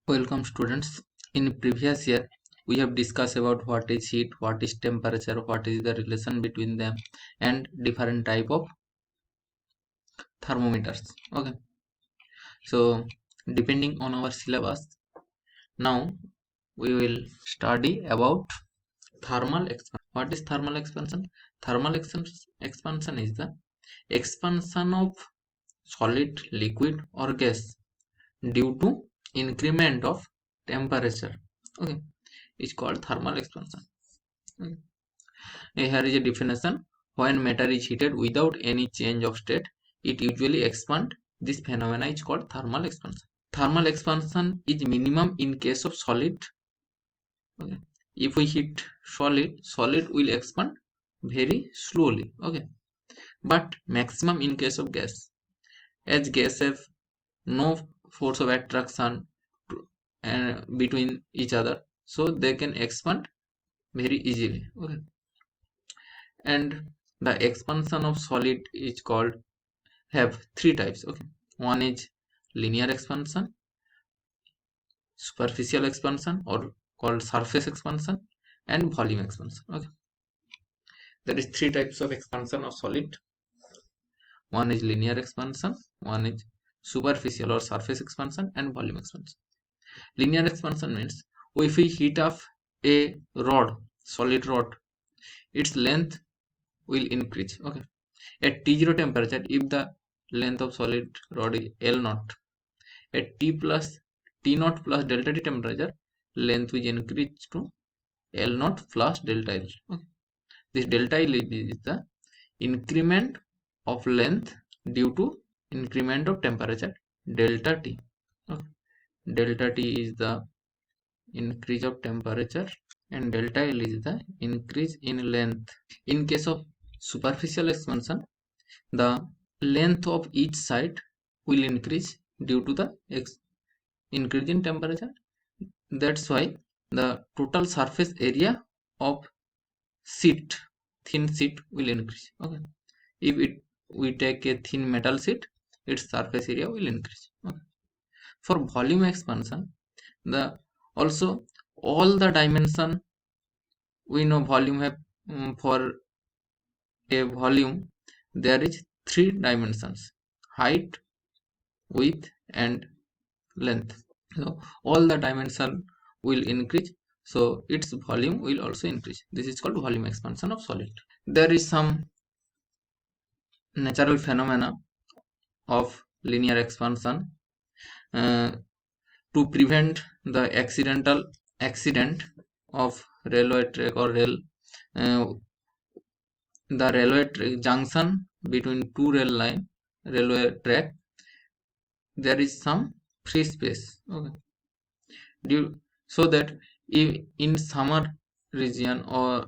Welcome students. In previous year we have discussed about what is heat, what is temperature, what is the relation between them, and different type of thermometers. Okay, so depending on our syllabus, now we will study about thermal expansion. What is thermal expansion? Expansion is the expansion of solid, liquid or gas due to increment of temperature. Okay, it's called thermal expansion. Okay. Here is a definition. When matter is heated without any change of state, it usually expands. This phenomena is called thermal expansion. Thermal expansion is minimum in case of solid. Okay. If we heat solid will expand very slowly. Okay. But maximum in case of gas. As gas have no force of attraction between each other, so they can expand very easily. Okay. And the expansion of solid is called have three types. Okay, one is linear expansion, superficial expansion or called surface expansion, and volume expansion. Okay, there is three types of expansion of solid. One is linear expansion, one is superficial or surface expansion, and volume expansion. Linear expansion means if we heat up a rod, solid rod, its length will increase. Okay, at T0 temperature, if the length of solid rod is L naught, at T naught plus delta T temperature, length will increase to L naught plus delta L. Okay. This delta L is the increment of length due to increment of temperature delta T. Okay. Delta T is the increase of temperature and delta L is the increase in length. In case of superficial expansion, the length of each side will increase due to the increase in temperature. That's why the total surface area of thin sheet will increase. Okay, if we take a thin metal sheet, its surface area will increase. Okay. For volume expansion, the also all the dimension we know volume have for a volume there is three dimensions: height, width, and length. So all the dimension will increase, so its volume will also increase. This is called volume expansion of solid. There is some natural phenomena of linear expansion. To prevent the accident of railway track or uh, the railway junction between two railway track, there is some free space. Okay, so that if in summer region or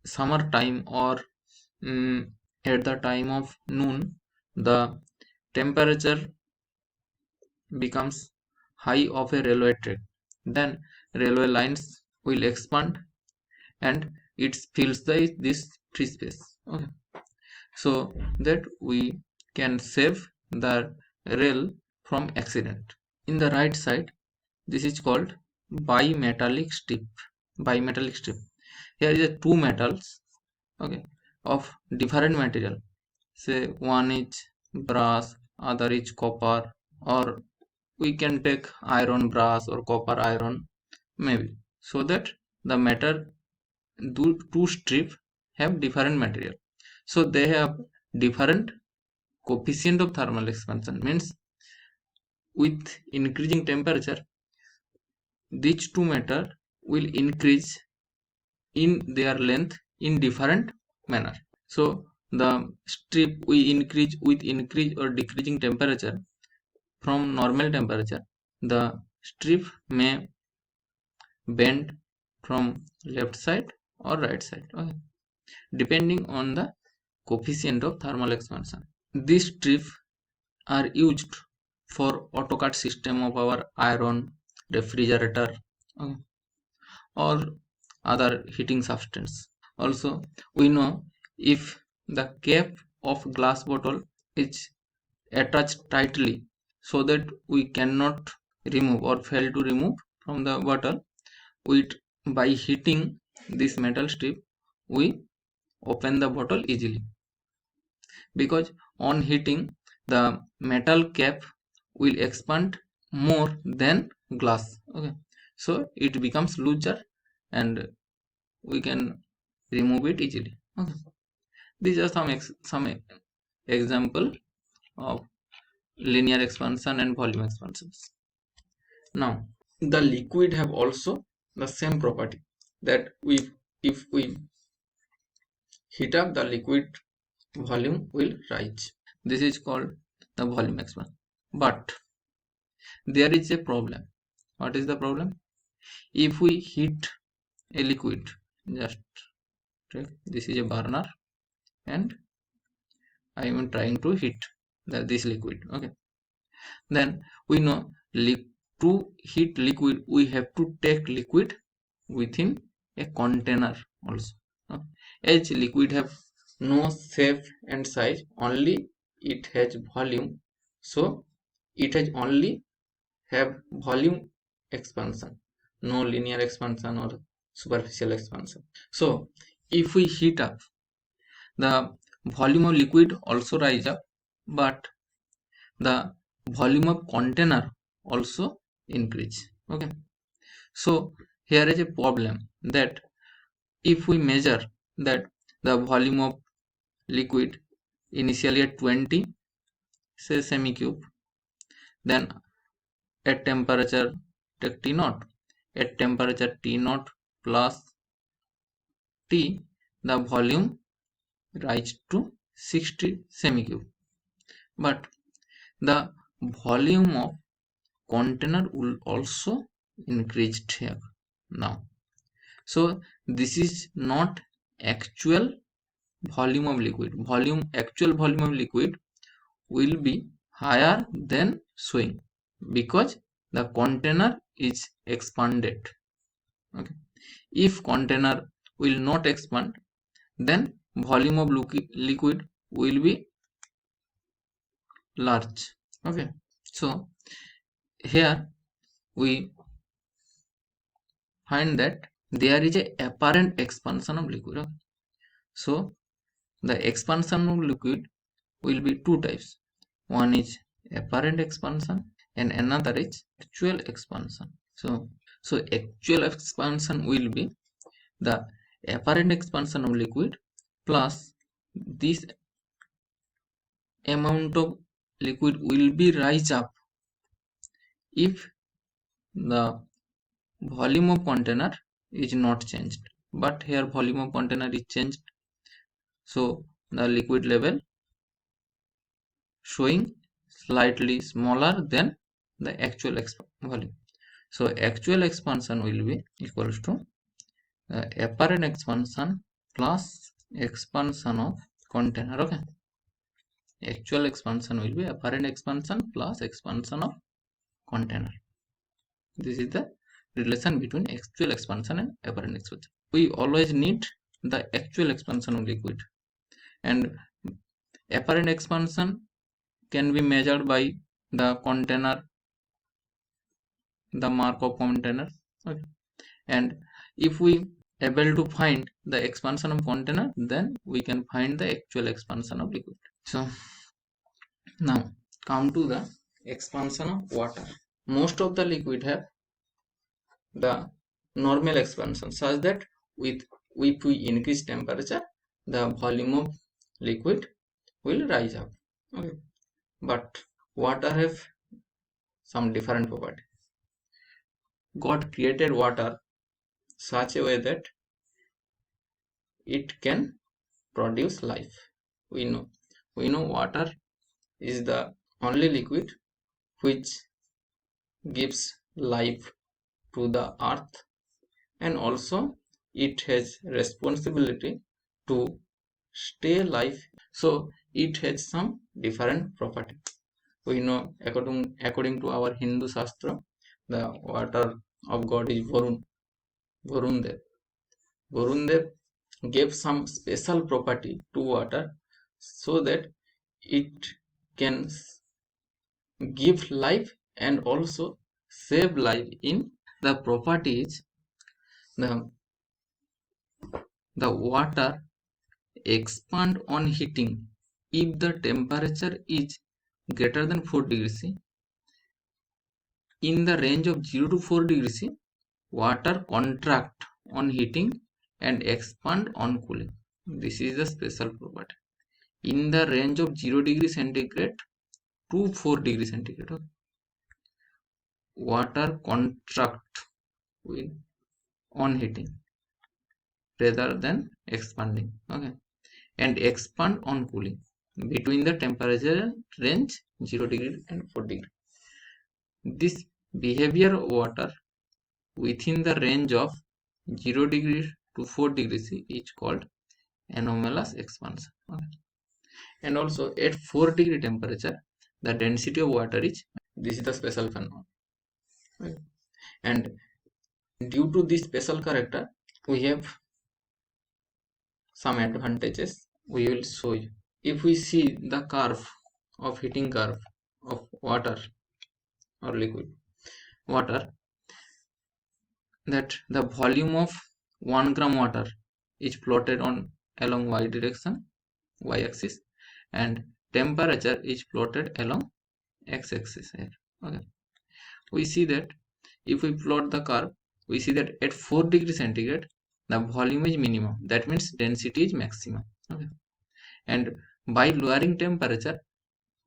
summer time or at the time of noon, the temperature becomes high of a railway track, then railway lines will expand and it fills this free space. Okay, so that we can save the rail from accident. In the right side, this is called bimetallic strip. Bimetallic strip. Here is a two metals, okay, of different material. Say one is brass, other is copper, or we can take iron brass or copper iron, maybe. So that the matter two strip have different material. So they have different coefficient of thermal expansion. Means with increasing temperature, these two matter will increase in their length in different manner. So the strip we increase with increase or decreasing temperature from normal temperature, the strip may bend from left side or right side, okay, depending on the coefficient of thermal expansion. These strips are used for AutoCAD system of our iron, refrigerator, okay, or other heating substance. Also, we know if the cap of glass bottle is attached tightly so that we cannot remove or fail to remove from the bottle, by heating this metal strip, we open the bottle easily, because on heating the metal cap will expand more than glass. Okay, so it becomes looser and we can remove it easily. Okay, these are some example of linear expansion and volume expansions. Now the liquid have also the same property, that if we heat up, the liquid volume will rise. This is called the volume expansion. But there is a problem. What is the problem? If we heat a liquid, just take, this is a burner and I am trying to heat this liquid. Okay, then we know to heat liquid we have to take liquid within a container also. As liquid have no shape and size, only it has volume, so it has only have volume expansion, no linear expansion or superficial expansion. So if we heat up, the volume of liquid also rise up, but the volume of container also increase. Okay, so here is a problem, that if we measure that the volume of liquid initially at 20, say semi cube, then at temperature take T naught, at temperature T naught plus T, the volume rise to 60 semi cube, but the volume of container will also increased here now. So this is not actual volume of liquid. Actual volume of liquid will be higher than showing, because the container is expanded. Okay, if container will not expand, then volume of liquid will be large. Okay, so here we find that there is a apparent expansion of liquid. Okay? So the expansion of liquid will be two types. One is apparent expansion and another is actual expansion. So actual expansion will be the apparent expansion of liquid plus this amount of liquid will be rise up if the volume of container is not changed, but here volume of container is changed, so the liquid level showing slightly smaller than the actual volume. So actual expansion will be equals to apparent expansion plus expansion of container. Okay, actual expansion will be apparent expansion plus expansion of container. This is the relation between actual expansion and apparent expansion. We always need the actual expansion of liquid, and apparent expansion can be measured by the container, the mark of container. Okay, and if we able to find the expansion of container, then we can find the actual expansion of liquid. So now come to the expansion of water. Most of the liquid have the normal expansion, such that if we increase temperature, the volume of liquid will rise up. Okay, but water have some different property. God created water such a way that it can produce life. We know water is the only liquid which gives life to the earth, and also it has responsibility to stay alive, so it has some different property. We know according to our Hindu Shastra, the water of God is Varun Dev gave some special property to water, so that it can give life and also save life in the properties. The water expand on heating if the temperature is greater than 4 degrees C. In the range of 0 to 4 degrees C, water contract on heating and expand on cooling. This is the special property. In the range of 0 degree centigrade to 4 degree centigrade, okay, water contract on heating rather than expanding, okay, and expand on cooling between the temperature range 0 degree and 4 degree. This behavior of water within the range of 0 degree to 4 degrees C is called anomalous expansion. Okay. And also at 4 degree temperature, the density of water is, this is the special phenomenon. Okay. And due to this special character, we have some advantages we will show you. If we see the curve of heating curve of water or liquid water, that the volume of 1 gram water is plotted on along y direction, y axis, and temperature is plotted along x axis here. Okay, we see that if we plot the curve, we see that at 4 degree centigrade the volume is minimum, that means density is maximum. Okay, and by lowering temperature,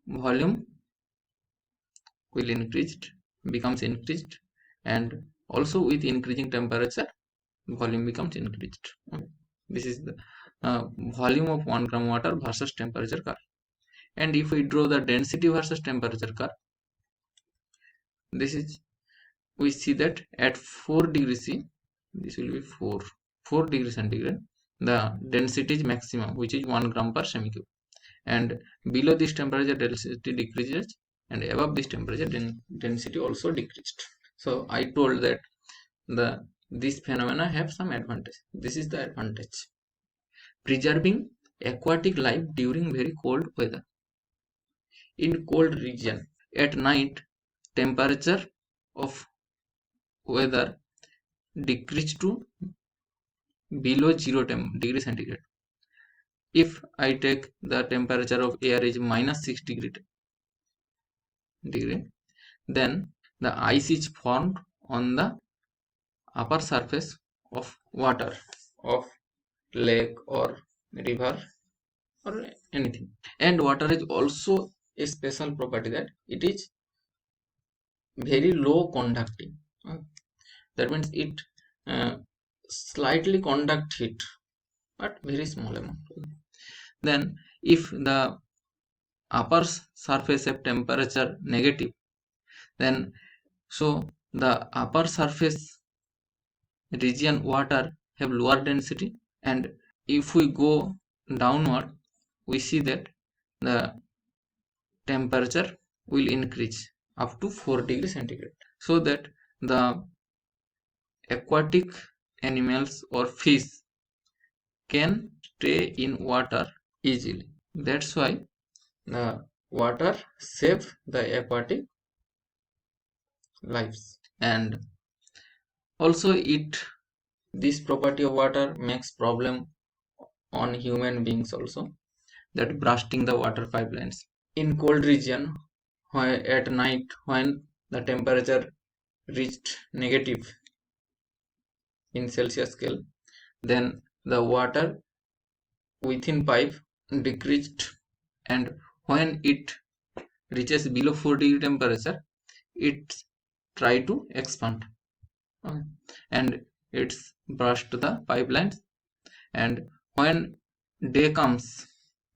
volume will becomes increased, and also with increasing temperature, volume becomes increased. Okay. This is the volume of 1 gram water versus temperature curve. And if we draw the density versus temperature curve, this is, we see that at 4 degrees C, this will be 4 degrees centigrade, the density is maximum, which is 1 gram per semi-cube, and below this temperature density decreases, and above this temperature density also decreased. So I told that this phenomena have some advantage. This is the advantage: preserving aquatic life during very cold weather. In cold region, at night, temperature of weather decrease to below 0 degree centigrade. If I take the temperature of air is -6 degree, then the ice is formed on the upper surface of water of lake or river or anything. And water is also a special property that it is very low conducting. That means it slightly conduct heat, but very small amount. Then if the upper surface of temperature negative, then so the upper surface region water have lower density, and if we go downward, we see that the temperature will increase up to 4 degrees centigrade, so that the aquatic animals or fish can stay in water easily. That's why the water save the aquatic lives. And also this property of water makes problem on human beings also, that bursting the water pipelines. In cold region, at night when the temperature reached negative in Celsius scale, then the water within pipe decreased, and when it reaches below 4 degree temperature, it try to expand, and it's burst the pipelines. And when day comes,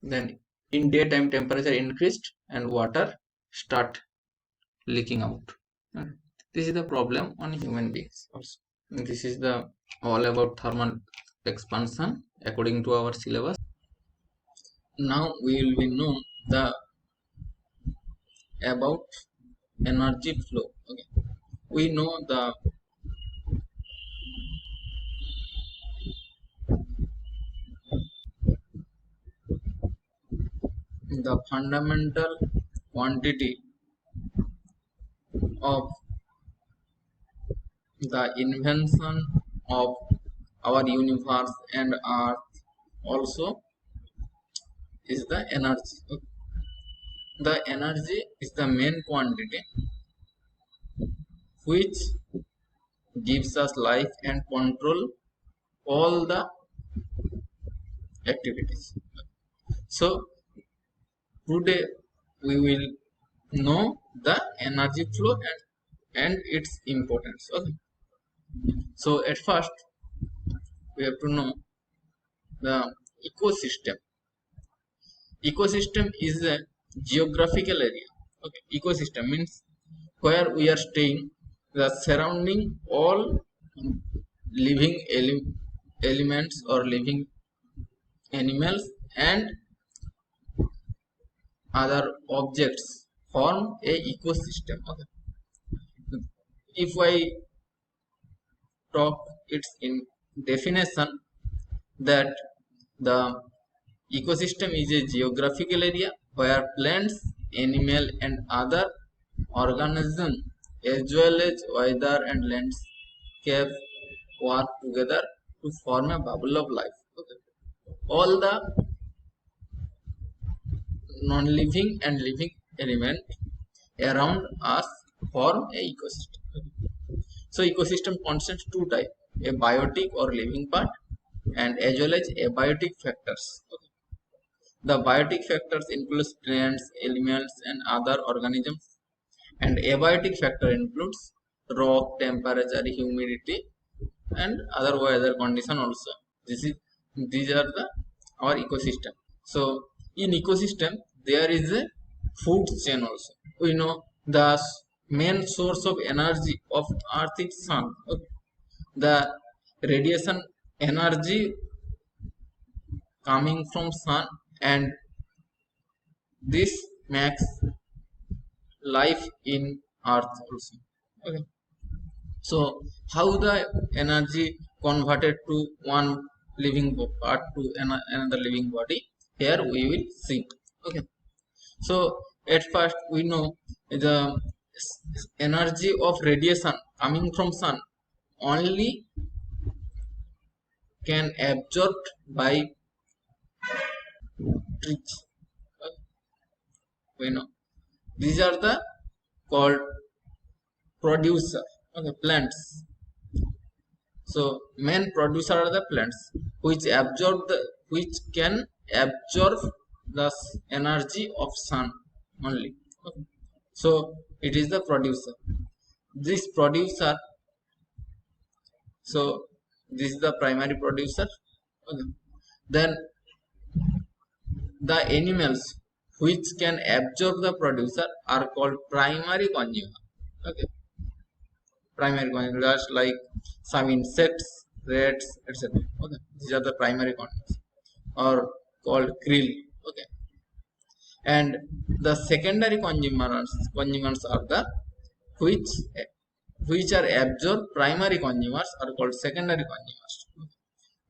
then in daytime temperature increased and water start leaking out. This is the problem on human beings also. This is the all about thermal expansion according to our syllabus. Now we will be know the about energy flow. Okay, we know the fundamental quantity of the invention of our universe and earth also is the energy. The energy is the main quantity which gives us life and control all the activities. So today we will know the energy flow and its importance. Okay. So at first we have to know the ecosystem. Ecosystem is a geographical area. Okay. Ecosystem means where we are staying, the surrounding all living elements or living animals and other objects form a ecosystem. Okay. If I talk its in definition, that the ecosystem is a geographical area where plants, animal and other organisms as well as weather and landscape work together to form a bubble of life. Okay. All the non-living and living element around us form a ecosystem. So ecosystem consists two types, a biotic or living part and as well as abiotic factors. Okay. The biotic factors include plants, elements and other organisms, and abiotic factor includes rock, temperature, humidity and other weather condition also. These are the our ecosystem. So in ecosystem there is a food chain also. We know the main source of energy of earth is sun. Okay. The radiation energy coming from sun and this makes life in earth also. Okay. So how the energy converted to one living part to another living body, here we will see. Okay. So at first we know the energy of radiation coming from sun only can absorbed by trees. Okay. We know these are the called producer. Okay, plants. So main producer are the plants which can absorb the energy of sun only. Okay. So it is the producer. This producer, so this is the primary producer. Okay. Then the animals which can absorb the producer are called primary consumer. Okay. Primary consumers, just like some insects, rats, etc. Okay. These are the primary consumers or called krill. Okay. And the secondary consumers are the which which are absorbed. Primary consumers are called secondary consumers.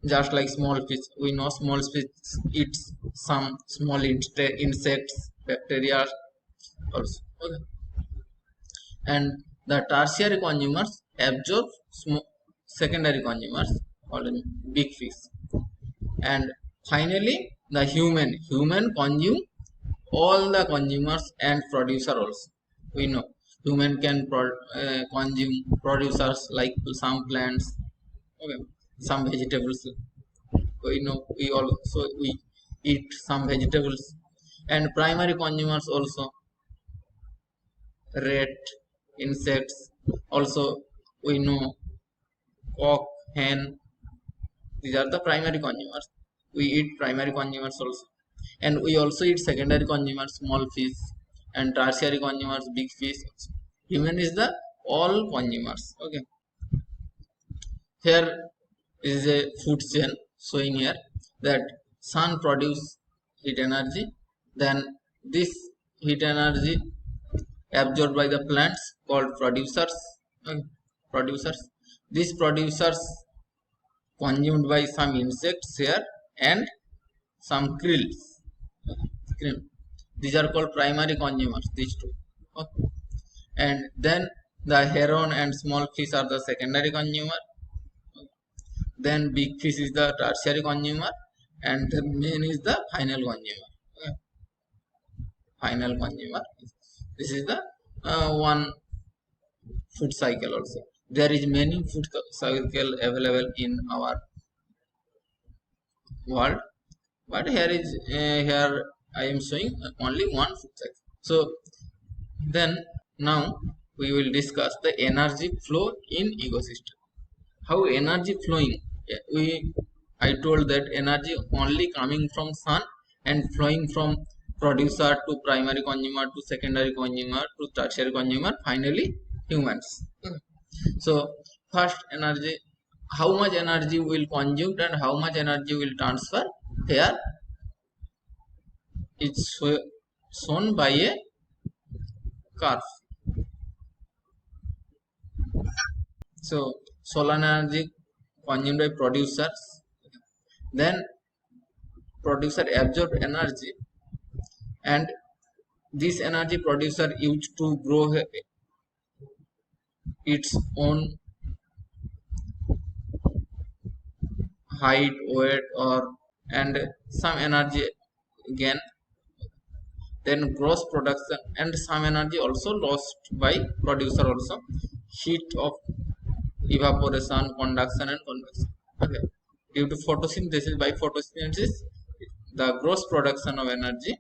Just like small fish, we know small fish eats some small insects, bacteria also. Okay. And the tertiary consumers absorb secondary consumers, called big fish. And finally the human consume all the consumers and producer also. We know human can consume producers like some plants. Okay. Some vegetables. We know we eat some vegetables. And primary consumers also rat, insects. Also we know cock, hen. These are the primary consumers. We eat primary consumers also. And we also eat secondary consumers, small fish, and tertiary consumers, big fish. Human is the all consumers. Okay. Here is a food chain showing here that sun produce heat energy, then this heat energy absorbed by the plants called producers. Okay. Producers. These producers consumed by some insects here and some krills. Krill. These are called primary consumers, these two. Okay. And then The heron and small fish are the secondary consumer. Then big fish is the tertiary consumer, and the main is the final consumer. Okay. Final consumer. This is the one food cycle also. There is many food cycle available in our world, but here I am showing only one food cycle. So then now we will discuss the energy flow in ecosystem. How energy flowing? We I told that energy only coming from sun and flowing from producer to primary consumer to secondary consumer to tertiary consumer, finally humans. So first energy, how much energy will consumed and how much energy will transfer, here it's shown by a curve. So solar energy consumed by producers, then producer absorb energy, and this energy producer used to grow its own height, weight, or and some energy gain, then gross production, and some energy also lost by producer also, heat of evaporation, conduction, and convection. Okay, due to photosynthesis, by photosynthesis the gross production of energy,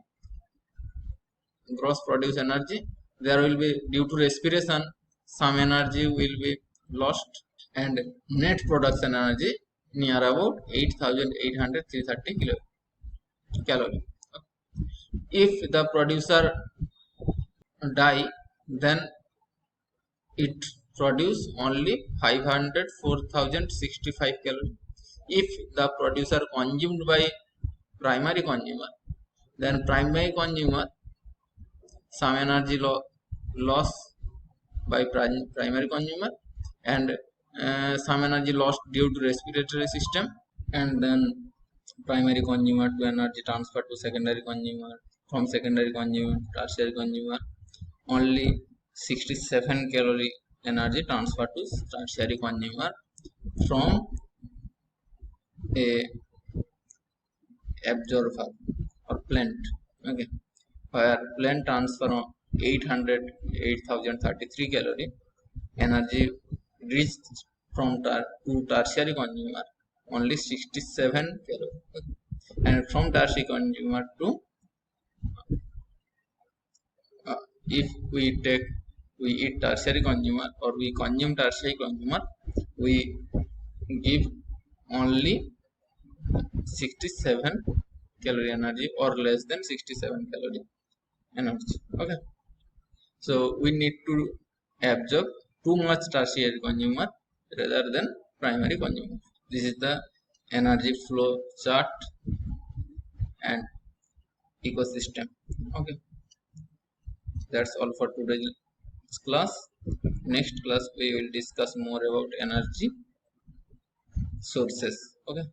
gross produced energy, there will be, due to respiration some energy will be lost, and net production energy near about 8,830 calorie. If the producer die, then it produce only 504,065 calorie. If the producer consumed by primary consumer, then primary consumer some energy loss by primary consumer, and some energy lost due to respiratory system, and then primary consumer to energy transfer to secondary consumer, from secondary consumer to tertiary consumer, only 67 calorie energy transfer to tertiary consumer from a absorber or plant. Okay, where plant transfer on 8,033 calorie energy reached from to tertiary consumer only 67 calorie, and from tertiary consumer to if we eat tertiary consumer or we consume tertiary consumer, we give only 67 calorie energy or less than 67 calorie energy. Okay, so we need to absorb too much tertiary consumer rather than primary consumer. This is the energy flow chart and ecosystem. Okay, that's all for today's class. Next class we will discuss more about energy sources. Okay.